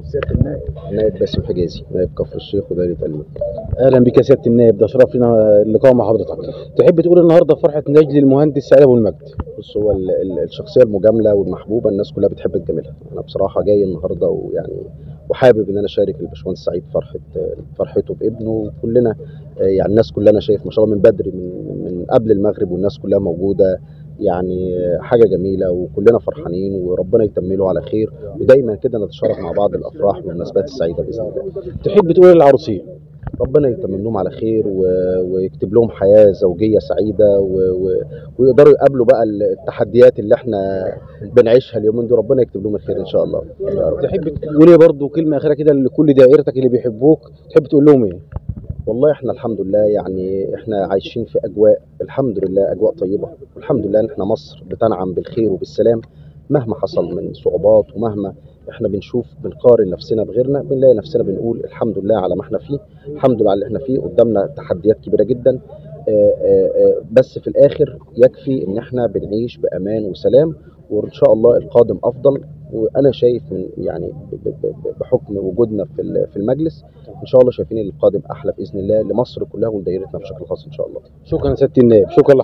سيادة النائب. نائب باسم حجازي، نائب كفر الشيخ ودايرة قليوب. اهلا بك يا سياده النائب، ده شرف لنا اللقاء مع حضرتك. تحب تقول النهارده فرحه نجل المهندس سعيد ابو المجد؟ بص، هو الشخصية المجاملة والمحبوبة الناس كلها بتحب تجاملها. أنا بصراحة جاي النهاردة ويعني وحابب إن أنا أشارك الباشمهندس سعيد فرحته بابنه. وكلنا يعني الناس كلها أنا شايف ما شاء الله من بدري، من قبل المغرب والناس كلها موجودة. يعني حاجة جميلة وكلنا فرحانين وربنا يتمله على خير، ودايما كده نتشارك مع بعض الأفراح والمناسبات السعيدة بإذن الله. تحب تقول للعروسين؟ ربنا يتمم لهم على خير ويكتب لهم حياة زوجية سعيدة ويقدروا يقابلوا بقى التحديات اللي احنا بنعيشها اليومين دول. ربنا يكتب لهم الخير ان شاء الله يا رب. تحب تقول ايه برضه كلمه اخيره كده لكل دائرتك اللي بيحبوك؟ تحب تقول لهم ايه؟ والله احنا الحمد لله، يعني احنا عايشين في اجواء الحمد لله، اجواء طيبة، والحمد لله ان احنا مصر بتنعم بالخير وبالسلام. مهما حصل من صعوبات ومهما احنا بنقارن نفسنا بغيرنا، بنلاقي نفسنا بنقول الحمد لله على ما احنا فيه. الحمد لله على اللي احنا فيه. قدامنا تحديات كبيرة جدا، بس في الاخر يكفي ان احنا بنعيش بامان وسلام، وان شاء الله القادم افضل. وانا شايف من يعني بحكم وجودنا في المجلس ان شاء الله شايفين القادم احلى باذن الله لمصر كلها ولدايرتنا بشكل خاص ان شاء الله. شكرا يا سياده النائب، شكرا.